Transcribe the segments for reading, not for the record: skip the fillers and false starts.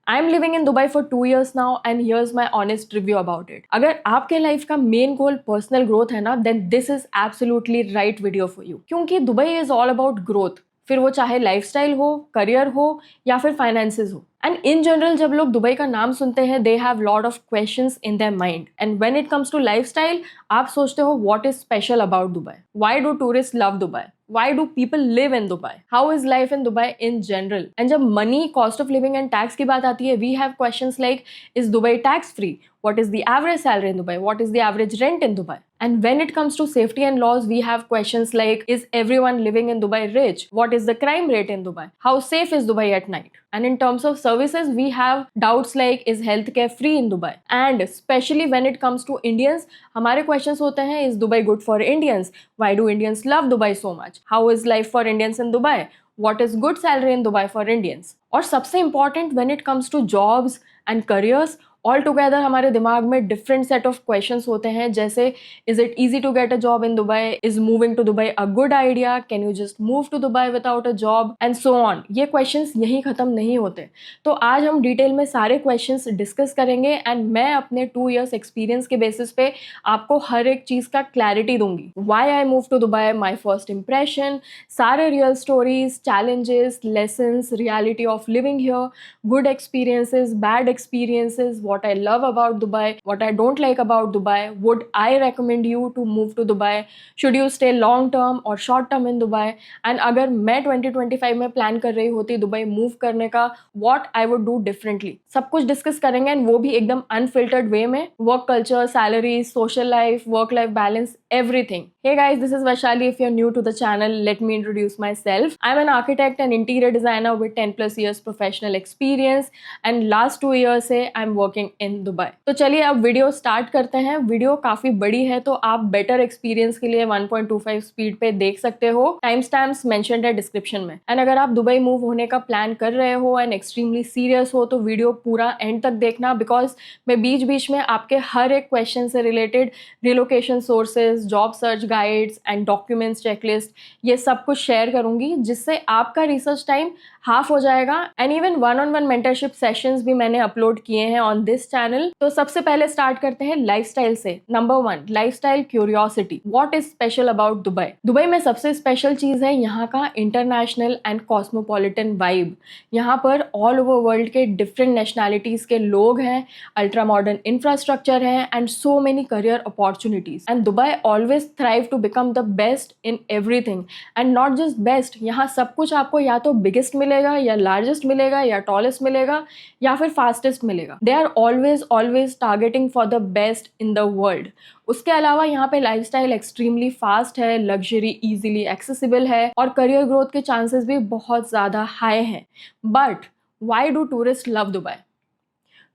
I am living in Dubai for 2 years now and here's my honest review about it. अगर आपके life का main goal personal growth है ना, then this is absolutely right video for you, क्योंकि Dubai is all about growth. फिर वो चाहे lifestyle हो, करियर हो या फिर फाइनेंसेस हो। एंड इन जनरल जब लोग दुबई का नाम सुनते हैं, they have lot of questions in their mind. And when it comes to lifestyle, आप सोचते हो what is special about Dubai, why do tourist love Dubai, why do people live in Dubai, how is life in Dubai in general। and जब money, cost of living and tax की बात आती है, we have questions like is Dubai tax free, what is the average salary in Dubai, what is the average rent in Dubai। and when it comes to safety and laws, we have questions like is everyone living in Dubai rich, what is the crime rate in Dubai, how safe is Dubai at night। and in terms of services, we have doubts like is healthcare free in Dubai। and especially when it comes to Indians, हमारे questions होते हैं is Dubai good for Indians, why do Indians love Dubai so much, how is life for Indians in Dubai, what is good salary in Dubai for Indians। और सबसे important when it comes to jobs and careers, all together हमारे दिमाग में different set of questions होते हैं, जैसे is it easy to get a job in Dubai, is moving to Dubai a good idea, can you just move to Dubai without a job, and so on. ये questions यहीं खत्म नहीं होते। तो आज हम डिटेल में सारे क्वेश्चंस डिस्कस करेंगे एंड मैं अपने 2 years एक्सपीरियंस के बेसिस पे आपको हर एक चीज़ का क्लैरिटी दूंगी। Why I move to Dubai, my first impression, सारे real stories, challenges, lessons, reality of living here, good experiences, bad experiences, what I love about Dubai, what I don't like about Dubai, would I recommend you to move to Dubai, should you stay long term or short term in Dubai, and अगर मैं 2025 में plan कर रही होती Dubai move करने का, what I would do differently, सब कुछ डिस्कस करेंगे एंड वो भी एकदम अनफिल्टर्ड वे में। Work culture, salary, social life, work life balance, everything। Hey guys, this is Vaishali. If you're new to the channel, let me introduce myself. I'm an architect and interior designer with 10+ years professional experience and last 2 years से I'm working in Dubai। तो चलिए अब video start करते हैं। Video काफी बड़ी है तो आप बेटर एक्सपीरियंस के लिए 1.25 स्पीड पे देख सकते हो। टाइम स्टैम्प्स मेंशन्ड है डिस्क्रिप्शन में। एंड अगर आप दुबई मूव होने का प्लान कर रहे हो एंड एक्सट्रीमली सीरियस हो तो वीडियो पूरा एंड तक देखना, बिकॉज मैं बीच बीच में आपके हर एक क्वेश्चन से related relocation sources, job search guides and documents, checklist, ये सब कुछ शेयर करूंगी, जिससे आपका रिसर्च टाइम हाफ हो जाएगा। And even 1-on-1 mentorship sessions भी मैंने अपलोड किए हैं ऑन दिस चैनल। तो सबसे पहले स्टार्ट करते हैं लाइफस्टाइल से। Number 1, lifestyle curiosity. What is special about Dubai. Dubai में सबसे स्पेशल चीज है यहाँ का इंटरनेशनल एंड कॉस्मोपॉलिटन वाइब। यहाँ पर ऑल ओवर वर्ल्ड के डिफरेंट नेशनैलिटीज के लोग हैं, अल्ट्रा मॉडर्न इंफ्रास्ट्रक्चर है and so many career opportunities. And Dubai always thrive to become the best in everything, and not just best, यहाँ सब कुछ आपको या तो बिगेस्ट मिलेगा या लार्जेस्ट मिलेगा या टॉलेस्ट मिलेगा या फिर फास्टेस्ट मिलेगा। They are always targeting for the best in the world. उसके अलावा यहाँ पे लाइफस्टाइल एक्सट्रीमली फास्ट है, लग्जरी इजीली एक्सेसिबल है और करियर ग्रोथ के चांसेस भी बहुत ज़्यादा हाई हैं। But why do tourist love Dubai.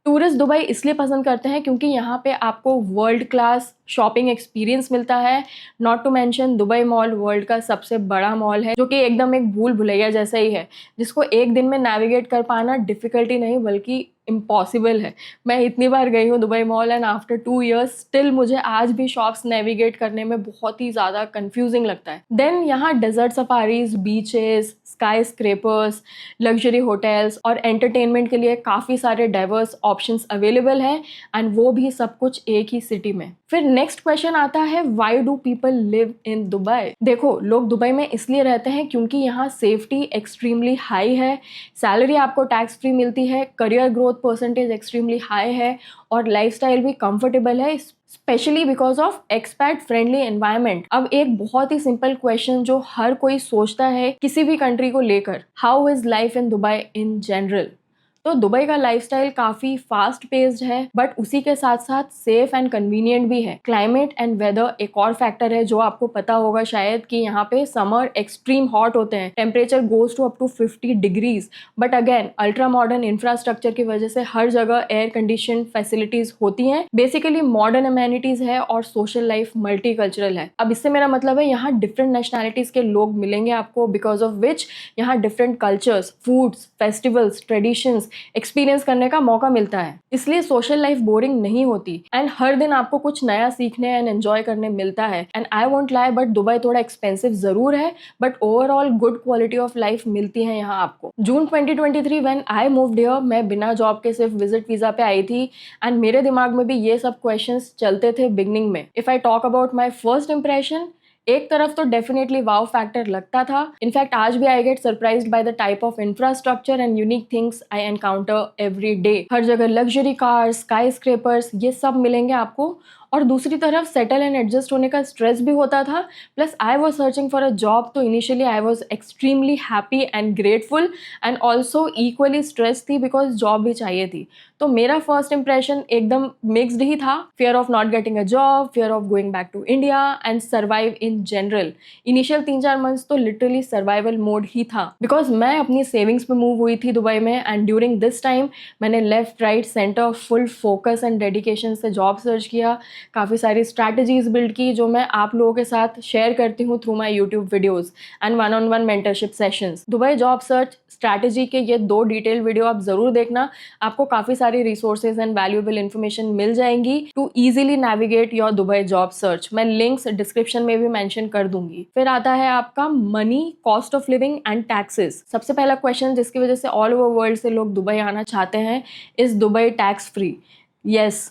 Tourist Dubai इसलिए पसंद करते हैं क्योंकि यहाँ पे आपको वर्ल्ड क्लास शॉपिंग एक्सपीरियंस मिलता है। Not to mention Dubai mall world का सबसे बड़ा मॉल है, जो कि एकदम एक भूल भुलैया जैसा ही है, जिसको एक दिन में नेविगेट कर पाना डिफिकल्टी नहीं बल्कि इम्पॉसिबल है। मैं इतनी बार गई हूँ Dubai mall and after 2 years still मुझे आज भी शॉप्स नेविगेट करने में बहुत ही ज़्यादा कंफ्यूजिंग लगता है। देन यहाँ desert safaris, beaches, skyscrapers, luxury hotels और एंटरटेनमेंट के लिए काफ़ी सारे डाइवर्स ऑप्शंस अवेलेबल हैं, एंड वो भी सब कुछ एक ही सिटी में। फिर नेक्स्ट क्वेश्चन आता है, why do people live in Dubai. देखो, लोग दुबई में इसलिए रहते हैं क्योंकि यहाँ सेफ्टी एक्सट्रीमली हाई है, सैलरी आपको टैक्स फ्री मिलती है, career growth percentage extremely high है और लाइफस्टाइल भी कंफर्टेबल है, specially because of expat friendly environment. अब एक बहुत ही सिंपल क्वेश्चन जो हर कोई सोचता है किसी भी कंट्री को लेकर, how is life in Dubai in general. तो दुबई का लाइफस्टाइल काफ़ी फास्ट पेस्ड है, बट उसी के साथ साथ सेफ एंड कन्वीनियंट भी है। क्लाइमेट एंड वेदर एक और फैक्टर है जो आपको पता होगा शायद कि यहाँ पे समर एक्सट्रीम हॉट होते हैं, temperature goes to up to 50 degrees, but again ultra modern infrastructure की वजह से हर जगह एयर कंडीशन फैसिलिटीज होती हैं। बेसिकली मॉडर्न अमेनिटीज है और सोशल लाइफ मल्टीकल्चरल है। अब इससे मेरा मतलब है यहाँ डिफरेंट नेशनैलिटीज के लोग मिलेंगे आपको, बिकॉज ऑफ विच यहाँ different cultures, foods, festivals, traditions experience करने का मौका मिलता है, इसलिए सोशल लाइफ बोरिंग नहीं होती एंड हर दिन आपको कुछ नया सीखने एंड एंजॉय करने मिलता है। And I won't lie, but Dubai थोड़ा एक्सपेंसिव जरूर है, but overall good quality of life मिलती है यहाँ आपको। जून 2023 व्हेन आई मूव्ड हियर, मैं बिना जॉब के सिर्फ विजिट वीजा पे आई थी एंड मेरे दिमाग में भी ये सब क्वेश्चंस चलते थे बिगनिंग में। If I talk about my first impression, एक तरफ तो डेफिनेटली वाव फैक्टर लगता था। इनफैक्ट आज भी I get surprised by the type of infrastructure and unique things I encounter every day. हर जगह लग्जरी कार्स, स्काई स्क्रेपर्स, ये सब मिलेंगे आपको। और दूसरी तरफ सेटल एंड एडजस्ट होने का स्ट्रेस भी होता था। Plus I was searching for a job, तो initially I was extremely happy and grateful and also equally stress थी बिकॉज जॉब भी चाहिए थी। तो मेरा फर्स्ट इंप्रेशन एकदम मिक्सड ही था। Fear of not getting a job, fear of going back to India and survive in general. Initial 3-4 months तो लिटरली सर्वाइवल मोड ही था बिकॉज मैं अपनी सेविंग्स पे मूव हुई थी दुबई में एंड ड्यूरिंग दिस टाइम मैंने left right centre full focus and dedication से जॉब सर्च किया। काफ़ी सारी स्ट्रैटेजीज बिल्ड की जो मैं आप लोगों के साथ शेयर करती हूँ through my YouTube videos and 1-on-1 mentorship sessions. Dubai job search strategy के ये 2 डिटेल वीडियो आप ज़रूर देखना, आपको काफ़ी सारी रिसोर्सेज एंड वैल्यूएबल इन्फॉर्मेशन मिल जाएंगी to easily navigate your Dubai job search. मैं लिंक्स डिस्क्रिप्शन में भी मेंशन कर दूंगी। फिर आता है आपका money, cost of living and taxes. सबसे पहला क्वेश्चन जिसकी वजह से ऑल ओवर वर्ल्ड से लोग दुबई आना चाहते हैं, is Dubai tax free? Yes,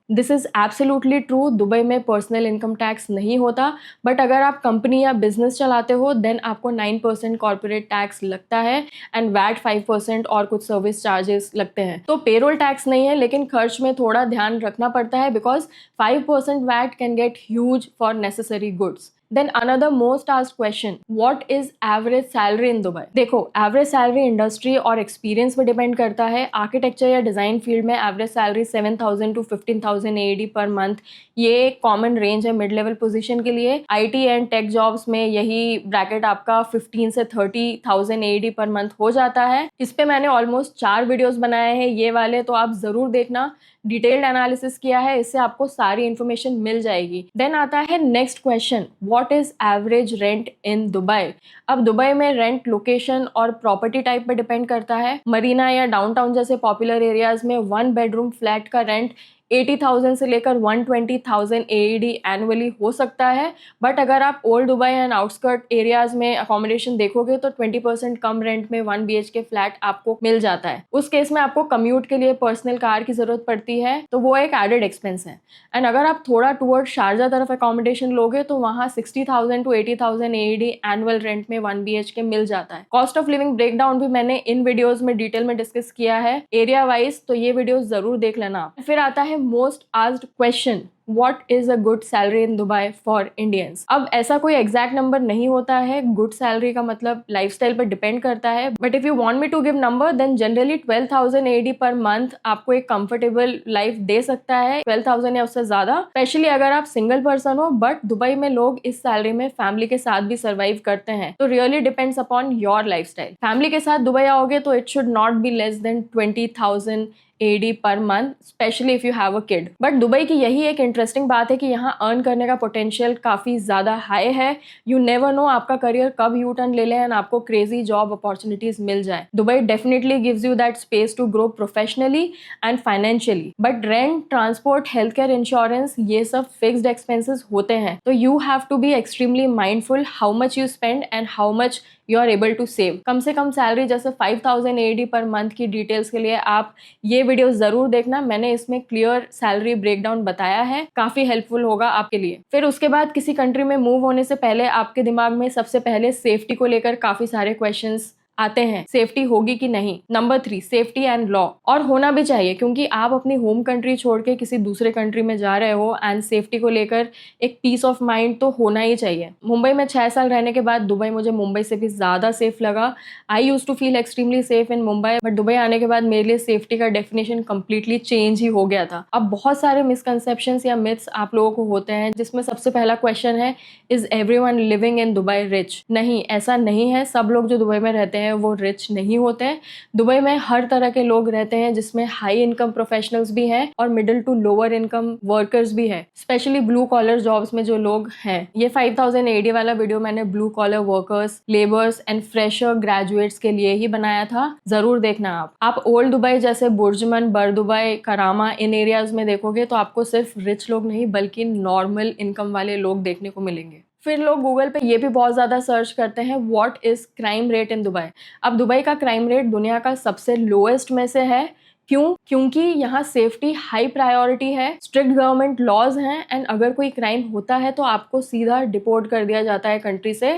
this is absolutely true. Dubai में पर्सनल इनकम टैक्स नहीं होता, बट अगर आप कंपनी या बिजनेस चलाते हो देन आपको 9% कॉर्पोरेट टैक्स लगता है एंड वैट 5% और कुछ सर्विस चार्जेस लगते हैं। तो पेरोल टैक्स नहीं है, लेकिन खर्च में थोड़ा ध्यान रखना पड़ता है because 5% VAT can get huge for necessary goods. Then another most asked question, what is average salary in Dubai? देखो, एवरेज सैलरी इंडस्ट्री और एक्सपीरियंस पे डिपेंड करता है। आर्किटेक्चर या डिज़ाइन फील्ड में एवरेज सैलरी 7,000 to 15,000 AED पर month, ये एक कॉमन रेंज है मिड लेवल पोजीशन के लिए। आईटी एंड टेक जॉब्स में यही ब्रैकेट आपका 15 से 30,000 AED पर मंथ हो जाता है। इस पे मैंने ऑलमोस्ट 4 वीडियोस बनाए हैं, ये वाले तो आप ज़रूर देखना। डिटेल्ड एनालिसिस किया है, इससे आपको सारी इन्फॉर्मेशन मिल जाएगी। देन आता है next question, what is average rent in Dubai? अब दुबई में रेंट लोकेशन और प्रॉपर्टी टाइप पे डिपेंड करता है। मरीना या डाउनटाउन जैसे पॉपुलर एरियाज में 1 बेडरूम फ्लैट का रेंट 80,000 से लेकर 120,000 AED एनुअली हो सकता है। बट अगर आप old Dubai and outskirt areas में अकोमोडेशन देखोगे तो 20% कम रेंट में 1 BHK फ्लैट आपको मिल जाता है। उस केस में आपको कम्यूट के लिए पर्सनल कार की जरूरत पड़ती है, तो वो एक एडेड एक्सपेंस है। एंड अगर आप थोड़ा टूवर्ड शारजा तरफ अकोमोडेशन लोगे तो वहाँ 60,000 to 80,000 AED एनुअल रेंट में 1 BHK मिल जाता है। कॉस्ट ऑफ लिविंग ब्रेकडाउन भी मैंने इन वीडियोज में डिटेल में डिस्कस किया है एरिया वाइज, तो ये वीडियो जरूर देख लेना। फिर आता है most asked question, What is a good salary in Dubai for Indians? अब ऐसा कोई एग्जैक्ट नंबर नहीं होता है। गुड सैलरी का मतलब लाइफस्टाइल पर डिपेंड करता है, but if you want me to give number then generally 12,000 AED पर मंथ आपको एक कंफर्टेबल लाइफ दे सकता है। 12,000 या उससे ज्यादा, स्पेशली अगर आप सिंगल पर्सन हो। बट दुबई में लोग इस सैलरी में फैमिली के साथ भी सर्वाइव करते हैं, तो really depends upon your lifestyle. Family के साथ दुबई आओगे तो it should not be less than 20,000 AED पर month, specially if you have a kid. But Dubai की यही एक इंटरेस्टिंग बात है कि यहाँ अर्न करने का पोटेंशियल काफी ज्यादा हाई है। यू नेवर नो आपका करियर कब यू टर्न ले ले एंड आपको क्रेजी जॉब अपॉर्चुनिटीज मिल जाए। Dubai definitely gives you that space to grow professionally and financially, but rent, transport, health care, insurance, ये सब फिक्स्ड एक्सपेंसेस होते हैं। तो you have to be extremely mindful how much you spend and how much you are able to save. कम से कम salary जैसे 5,000 AED पर मंथ की डिटेल्स के लिए आप ये वीडियो जरूर देखना। मैंने इसमें क्लियर सैलरी ब्रेकडाउन बताया है, काफी हेल्पफुल होगा आपके लिए। फिर उसके बाद किसी कंट्री में मूव होने से पहले आपके दिमाग में सबसे पहले सेफ्टी को लेकर काफी सारे क्वेश्चंस आते हैं। सेफ्टी होगी कि नहीं? Number 3, safety and law. और होना भी चाहिए, क्योंकि आप अपनी होम कंट्री छोड़ के किसी दूसरे कंट्री में जा रहे हो एंड सेफ्टी को लेकर एक पीस ऑफ माइंड तो होना ही चाहिए। मुंबई में 6 साल रहने के बाद दुबई मुझे मुंबई से भी ज़्यादा सेफ लगा। I used to feel extremely safe in Mumbai, but Dubai आने के बाद मेरे लिए सेफ्टी का डेफिनेशन कंप्लीटली चेंज ही हो गया था। अब बहुत सारे मिसकंसेप्शंस या मिथ्स आप लोगों को होते हैं, जिसमें सबसे पहला क्वेश्चन है, is everyone living in Dubai rich? नहीं, ऐसा नहीं है। सब लोग जो दुबई में रहते हैं हैं वो रिच नहीं होते हैं। दुबई में हर तरह के लोग रहते हैं, जिसमें हाई इनकम प्रोफेशनल्स भी हैं और middle to lower income workers भी हैं, स्पेशली ब्लू कॉलर जॉब्स में जो लोग हैं। ये 5000 AD वाला वीडियो मैंने blue collar workers, labours and fresher graduates के लिए ही बनाया था, जरूर देखना आप ओल्ड दुबई जैसे बुर्जमन, बर दुबई, करामा, इन एरियाज में देखोगे तो आपको सिर्फ रिच लोग नहीं बल्कि नॉर्मल इनकम वाले लोग देखने को मिलेंगे। फिर लोग गूगल पे ये भी बहुत ज़्यादा सर्च करते हैं, what is crime rate in Dubai. अब दुबई का क्राइम रेट दुनिया का सबसे लोएस्ट में से है। क्यों? क्योंकि यहाँ सेफ्टी हाई प्रायोरिटी है, स्ट्रिक्ट गवर्नमेंट लॉज हैं, एंड अगर कोई क्राइम होता है तो आपको सीधा डिपोर्ट कर दिया जाता है कंट्री से,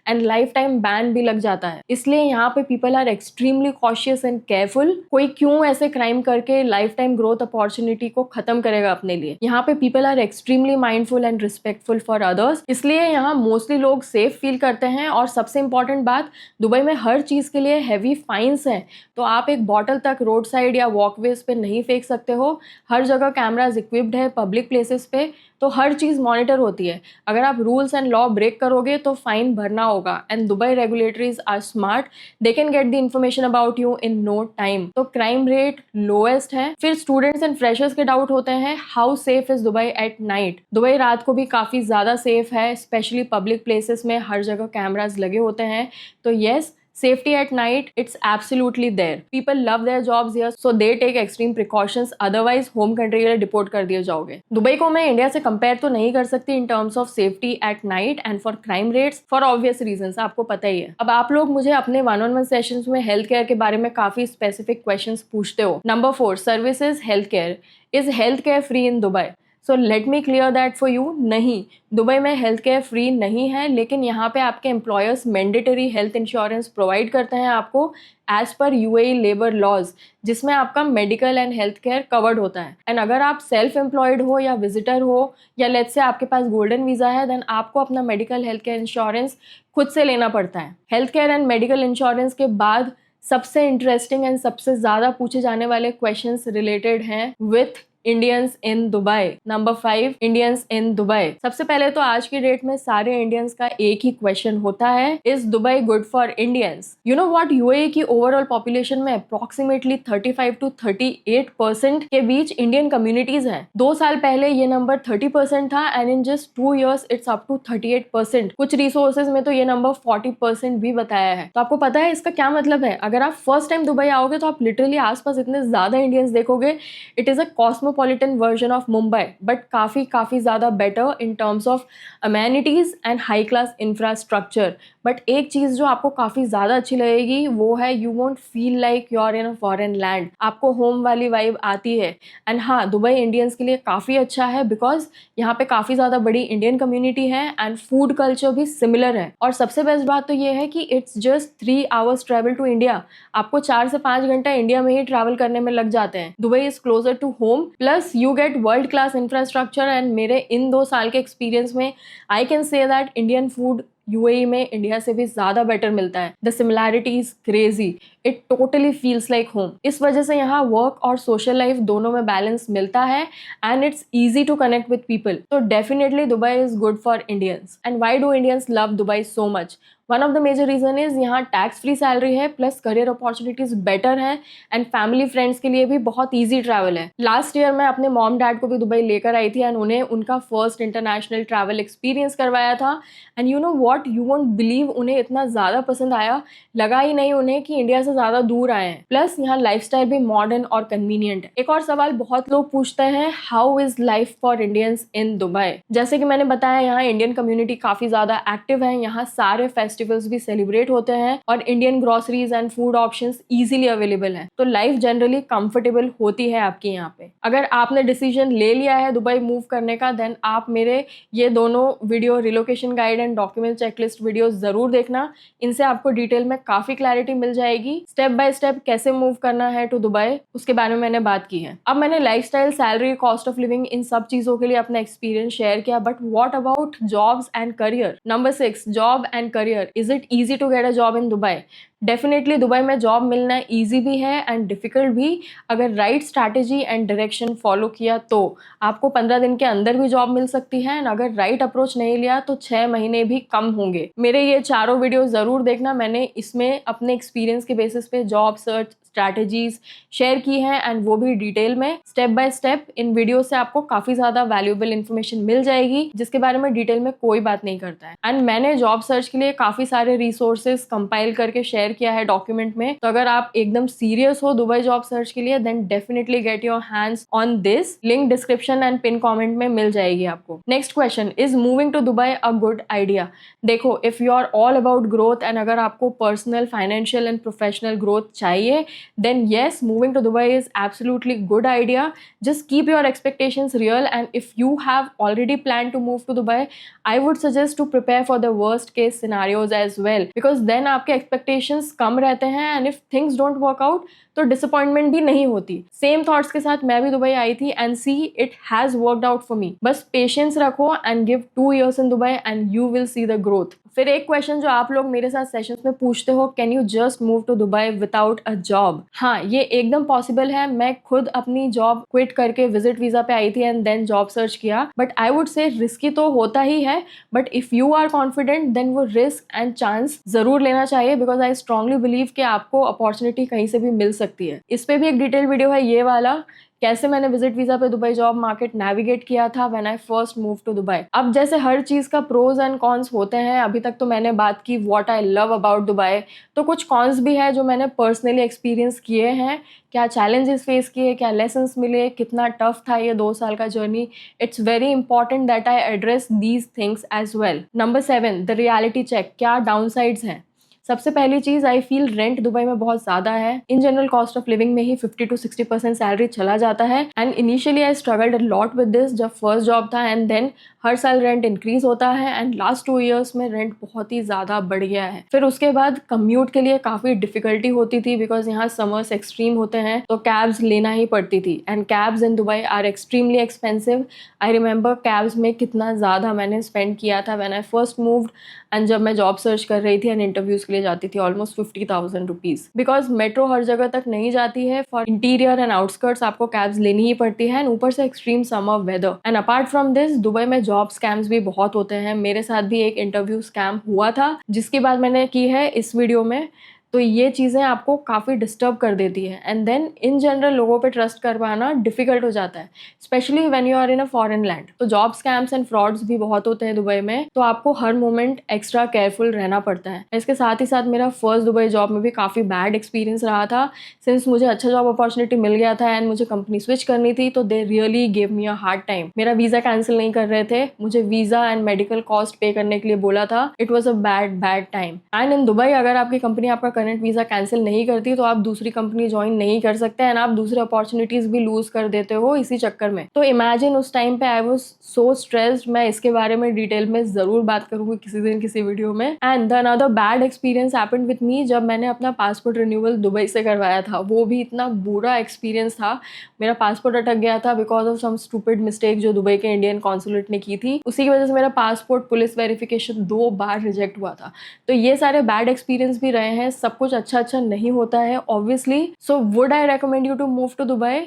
एंड लाइफ टाइम बैन भी लग जाता है। इसलिए यहाँ पे people are extremely cautious and careful. कोई क्यों ऐसे क्राइम करके लाइफ टाइम ग्रोथ अपॉर्चुनिटी को खत्म करेगा अपने लिए। यहाँ पे people are extremely mindful and respectful for others, इसलिए यहाँ मोस्टली लोग सेफ फील करते हैं। और सबसे इंपॉर्टेंट बात, दुबई में हर चीज़ के लिए हैवी फाइन्स हैं, तो आप एक बॉटल तक रोड साइड या वॉकवेज पे नहीं फेंक सकते हो। हर जगह कैमराज इक्विप्ड है, पब्लिक प्लेसेस पे तो हर चीज़ मॉनिटर होती है। अगर आप रूल्स एंड लॉ ब्रेक करोगे तो फाइन भरना होगा। And Dubai regulatories are smart, they can get the information about you in no time. तो क्राइम रेट लोएस्ट है। फिर स्टूडेंट्स एंड फ्रेशर्स के डाउट होते हैं, how safe is Dubai at night. Dubai रात को भी काफ़ी ज़्यादा सेफ है, स्पेशली पब्लिक प्लेसेस में हर जगह कैमराज लगे होते हैं। तो yes, safety at night, it's absolutely there. People love their jobs here, so they take extreme precautions. Otherwise, home country के लिए डिपोर्ट कर दिए जाओगे। दुबई को मैं इंडिया से कंपेयर तो नहीं कर सकती in terms of safety at night and for crime rates, for obvious reasons, आपको पता ही है। अब आप लोग मुझे अपने 1-on-1 सेशंस में हेल्थ केयर के बारे में काफी स्पेसिफिक क्वेश्चंस पूछते हो। Number 4, services health care. Is health care free in Dubai? So let me clear that for you. नहीं, दुबई में हेल्थ केयर फ्री नहीं है, लेकिन यहाँ पे आपके employers mandatory health insurance provide करते हैं आपको as per UAE labour laws, जिसमें आपका medical and health care covered होता है। एंड अगर आप सेल्फ एम्प्लॉयड हो या विजिटर हो या लेट्स से आपके पास गोल्डन वीज़ा है, देन आपको अपना मेडिकल हेल्थ केयर इंश्योरेंस खुद से लेना पड़ता है। Health care and medical insurance के बाद सबसे इंटरेस्टिंग एंड सबसे ज़्यादा पूछे जाने वाले क्वेश्चंस रिलेटेड हैं with Indians in Dubai. Number 5, Indians in Dubai. सबसे पहले तो आज की डेट में सारे इंडियंस का एक ही क्वेश्चन होता है, is Dubai good for Indians? You know what, UAE की ओवरऑल पॉपुलेशन में अप्रोक्सीमेटली 35 to 38% के बीच इंडियन कम्युनिटीज हैं। 2 साल पहले ये नंबर 30% था, and in just 2 years it's up to 38%। कुछ रिसोर्सेज में तो ये नंबर 40% भी बताया है। तो आपको पता है इसका क्या मतलब है? अगर आप फर्स्ट टाइम दुबई आओगे तो आप लिटरली आसपास इतने ज्यादा इंडियंस देखोगे। It is a cosmopolitan version of Mumbai, but काफ़ी ज़्यादा better in terms of amenities and high class infrastructure. But एक चीज़ जो आपको काफ़ी ज़्यादा अच्छी लगेगी वो है, you won't feel like you are in a foreign land. आपको होम वाली वाइब आती है। एंड हाँ, दुबई इंडियंस के लिए काफ़ी अच्छा है, बिकॉज यहाँ पे काफ़ी ज़्यादा बड़ी इंडियन कम्युनिटी है एंड फूड कल्चर भी सिमिलर है। और सबसे बेस्ट बात तो ये है कि it's just 3 hours travel to India. आपको 4 से 5 घंटा इंडिया में ही ट्रैवल करने में लग जाते हैं। Dubai is closer to home, plus you get world class infrastructure. And मेरे इन 2 साल के एक्सपीरियंस में I can say that Indian food UAE में इंडिया से भी ज़्यादा बेटर मिलता है। The similarity is crazy, it totally feels like home. इस वजह से यहाँ वर्क और सोशल लाइफ दोनों में बैलेंस मिलता है and it's easy to connect with people. तो definitely Dubai is good for Indians. And why do Indians love Dubai so much? One of the major reason is यहाँ tax free salary है, plus career opportunities better हैं, and family friends के लिए भी बहुत easy travel है। Last year मैं अपने मॉम डैड को भी दुबई लेकर आई थी एंड उन्हें उनका फर्स्ट इंटरनेशनल ट्रैवल एक्सपीरियंस करवाया था। And you know what, you won't believe, उन्हें इतना ज़्यादा पसंद आया, लगा ही नहीं उन्हें कि इंडिया से ज़्यादा दूर आए हैं। प्लस यहाँ लाइफस्टाइल भी मॉडर्न और कन्वीनियंट है। एक और सवाल बहुत लोग पूछते हैं, how is life for Indians in Dubai? जैसे कि मैंने बताया, यहाँ इंडियन कम्युनिटी काफ़ी ज़्यादा एक्टिव है। यहाँ सारे फेस्टिवल्स भी सेलिब्रेट होते हैं और Indian groceries and food options easily available हैं। तो लाइफ जनरली कंफर्टेबल होती है आपकी यहाँ पे। अगर आपने डिसीजन ले लिया है दुबई मूव करने का, देन आप मेरे ये दोनों video, relocation guide and document checklist video जरूर देखना। इनसे आपको डिटेल में काफी क्लैरिटी मिल जाएगी। स्टेप बाय स्टेप कैसे मूव करना है टू दुबई, उसके बारे में मैंने बात की है। अब मैंने lifestyle, salary, cost of living, इन सब चीजों के लिए अपना एक्सपीरियंस शेयर किया, but what about jobs and career? Number 6, job and career. earlier, is it easy to get a job in Dubai? Definitely Dubai में जॉब मिलना ईजी भी है एंड डिफ़िकल्ट भी। अगर right strategy and direction follow किया तो आपको 15 दिन के अंदर भी जॉब मिल सकती है, एंड अगर राइट अप्रोच नहीं लिया तो 6 महीने भी कम होंगे। मेरे ये चारों वीडियो ज़रूर देखना, मैंने इसमें अपने एक्सपीरियंस के बेसिस पे जॉब सर्च स्ट्रैटेजीज शेयर की हैं, एंड वो भी डिटेल में step by step. In video से आपको काफ़ी ज़्यादा वैल्यूएबल इन्फॉर्मेशन मिल जाएगी जिसके बारे में डिटेल में कोई बात नहीं करता है। एंड मैंने जॉब सर्च के लिए काफ़ी सारे रिसोर्सेज कंपाइल करके शेयर किया है डॉक्यूमेंट में। तो अगर आप एकदम सीरियस हो दुबई जॉब सर्च के लिए, then definitely get your hands on this. Link description and pin comment में मिल जाएगी आपको। Next question, is moving to Dubai a good idea? देखो, if you are all about growth and अगर आपको personal, financial and professional growth चाहिए, then yes, moving to Dubai is absolutely good idea. Just keep your expectations real, and if you have already planned to move to Dubai, I would suggest to prepare for the worst case scenarios as well, because then आपके expectations कम रहते हैं, and if things don't work out तो disappointment भी नहीं होती। Same thoughts के साथ मैं भी दुबई आई थी, and see it has worked out for me. बस पेशेंस रखो and give 2 years in Dubai and you will see the growth. फिर एक क्वेश्चन जो आप लोग मेरे साथ सेशंस में पूछते हो, can you just move to Dubai without a job? हाँ, ये एकदम पॉसिबल है। मैं खुद अपनी जॉब क्विट करके विजिट वीजा पे आई थी एंड देन जॉब सर्च किया, but I would say risky तो होता ही है, but if you are confident then वो रिस्क एंड चांस जरूर लेना चाहिए, बिकॉज आई स्ट्रांगली बिलीव कि आपको अपॉर्चुनिटी कहीं से भी मिल सकती है। इस पे भी एक डिटेल वीडियो है ये वाला, कैसे मैंने विजिट वीजा पे दुबई जॉब मार्केट नेविगेट किया था when I first move to Dubai. अब जैसे हर चीज का प्रोज एंड कॉन्स होते हैं, अभी तक तो मैंने बात की what I love about Dubai, तो कुछ कॉन्स भी है जो मैंने पर्सनली एक्सपीरियंस किए हैं। क्या चैलेंजेस फेस किए, क्या लेसन्स मिले, कितना टफ था ये 2 साल का journey. It's very important that I address these things as well. Number 7, the reality check. क्या डाउनसाइड्स हैं? सबसे पहली चीज़, आई फील रेंट दुबई में बहुत ज़्यादा है। In general cost of living में ही 50 to 60% सैलरी चला जाता है, and initially I struggled a lot with this जब फर्स्ट जॉब था, एंड देन हर साल रेंट इंक्रीज होता है, एंड लास्ट 2 years में रेंट बहुत ही ज़्यादा बढ़ गया है। फिर उसके बाद कम्यूट के लिए काफ़ी डिफिकल्टी होती थी, बिकॉज यहाँ समर्स एक्सट्रीम होते हैं तो कैब्स लेना ही पड़ती थी, and cabs in Dubai are extremely expensive. I remember cabs में कितना ज़्यादा मैंने स्पेंड किया था when I first moved, and जब मैं जॉब सर्च कर रही थी एंड इंटरव्यूज़ के लिए जाती थी, ऑलमोस्ट 50,000 रुपीज़। बिकॉज मेट्रो हर जगह तक नहीं जाती है, फॉर इंटीरियर एंड आउटस्कर्ट्स आपको कैब्स लेनी ही पड़ती है, एंड ऊपर से extreme summer weather. And apart from this, Dubai में जॉब स्कैम्स भी बहुत होते हैं। मेरे साथ भी एक इंटरव्यू स्कैम हुआ था जिसकी बात मैंने की है इस वीडियो में। तो ये चीज़ें आपको काफ़ी डिस्टर्ब कर देती है, एंड देन इन जनरल लोगों पे ट्रस्ट कर पाना डिफिकल्ट हो जाता है, specially when you are in a foreign land. तो जॉब स्कैम्स एंड फ्रॉड्स भी बहुत होते हैं दुबई में, तो आपको हर मोमेंट एक्स्ट्रा केयरफुल रहना पड़ता है। इसके साथ ही साथ मेरा फर्स्ट दुबई जॉब में भी काफ़ी बैड एक्सपीरियंस रहा था, सिंस मुझे अच्छा जॉब अपॉर्चुनिटी मिल गया था एंड मुझे कंपनी स्विच करनी थी, तो they really give me a hard time. मेरा वीज़ा कैंसिल नहीं कर रहे थे, मुझे वीज़ा एंड मेडिकल कॉस्ट पे करने के लिए बोला था। It was a bad time. And in Dubai अगर आपकी कंपनी आपका करंट वीज़ा कैंसिल नहीं करती तो आप दूसरी कंपनी ज्वाइन नहीं कर सकते, एंड आप दूसरे अपॉर्चुनिटीज भी लूज कर देते हो इसी चक्कर में। तो इमेजिन उस टाइम पे आई वाज सो स्ट्रेस्ड। मैं इसके बारे में डिटेल में जरूर बात करूंगी किसी दिन किसी वीडियो में। And the another bad experience happened with me जब मैंने अपना पासपोर्ट रिन्यूअल दुबई से करवाया था। वो भी इतना बुरा एक्सपीरियंस था। मेरा पासपोर्ट अटक गया था because of some stupid mistake जो दुबई के इंडियन कॉन्सुलेट ने की थी। उसी की वजह से मेरा पासपोर्ट पुलिस वेरिफिकेशन 2 बार रिजेक्ट हुआ था। तो ये सारे बैड एक्सपीरियंस भी रहे हैं। सब कुछ अच्छा नहीं होता है obviously. So would I recommend you to move to Dubai?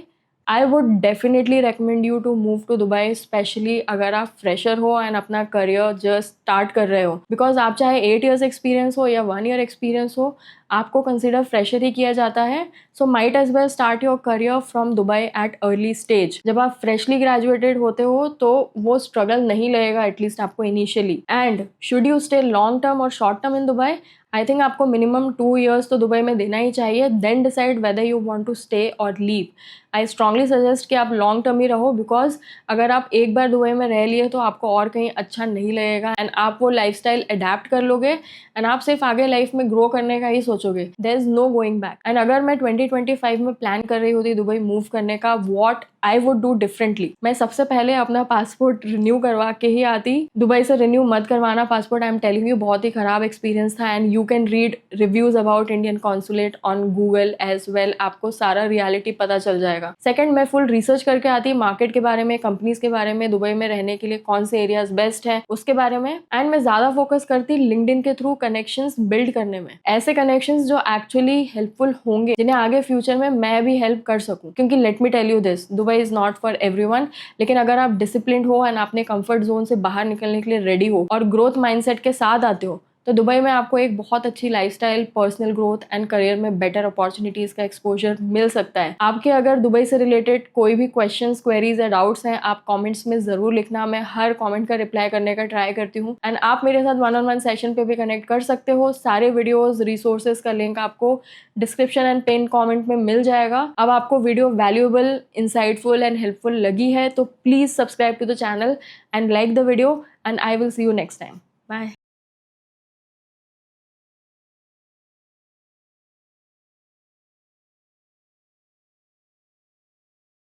I would definitely recommend you to move to Dubai, specially अगर आप फ्रेशर हो एंड अपना करियर जस्ट स्टार्ट कर रहे हो। बिकॉज आप चाहे 8 years एक्सपीरियंस हो या 1 year एक्सपीरियंस हो, आपको कंसिडर फ्रेशर ही किया जाता है। So might as well start your career from Dubai at early stage. जब आप फ्रेशली ग्रेजुएटेड होते हो तो वो स्ट्रगल नहीं लगेगा एटलीस्ट आपको initially. And should you stay long term और short term in Dubai? I think आपको मिनिमम 2 years तो दुबई में देना ही चाहिए, then decide whether you want to stay और लीव। आई स्ट्रांगली सजेस्ट कि आप लॉन्ग टर्म ही रहो, बिकॉज अगर आप एक बार दुबई में रह लिए तो आपको और कहीं अच्छा नहीं लगेगा, एंड आप वो लाइफस्टाइल अडेप्ट कर लोगे, एंड आप सिर्फ आगे लाइफ में ग्रो करने का ही सोचोगे। There is no going back. And अगर मैं 2025 में प्लान कर रही होती दुबई मूव करने का, what I would do differently? मैं सबसे पहले अपना पासपोर्ट रिन्यू करवा के ही आती। दुबई से रिन्यू मत करवाना passport, I am telling you, बहुत ही खराब एक्सपीरियंस था, and you can read reviews about Indian consulate on Google as well, आपको सारा रियलिटी पता चल जाएगा। सेकंड, मैं फुल रिसर्च करके आती मार्केट के बारे में, कंपनीज के बारे में, दुबई में रहने के लिए कौन से एरियाज बेस्ट है उसके बारे में। एंड मैं ज्यादा फोकस करती लिंक्डइन के थ्रू कनेक्शंस बिल्ड करने में, ऐसे कनेक्शंस जो एक्चुअली हेल्पफुल होंगे, जिन्हें आगे फ्यूचर में मैं भी हेल्प कर सकूं। क्योंकि let me tell you this, Dubai is not for everyone, लेकिन अगर आप डिसिप्लिन हो एंड अपने कंफर्ट जोन से बाहर निकलने के लिए रेडी हो और ग्रोथ माइंडसेट के साथ आते हो, तो दुबई में आपको एक बहुत अच्छी lifestyle, personal growth and career में बेटर अपॉर्चुनिटीज का एक्सपोजर मिल सकता है। आपके अगर दुबई से रिलेटेड कोई भी क्वेश्चंस, क्वेरीज या डाउट्स हैं, आप कमेंट्स में जरूर लिखना। मैं हर कमेंट का रिप्लाई करने का ट्राई करती हूँ। एंड आप मेरे साथ 1-on-1 सेशन पे भी कनेक्ट कर सकते हो। सारे वीडियोस, रिसोर्सेज का लिंक आपको डिस्क्रिप्शन एंड पिन कॉमेंट में मिल जाएगा। अब आपको video valuable, insightful and helpful लगी है तो please subscribe to the channel and like the video, and I will see you next time. Bye.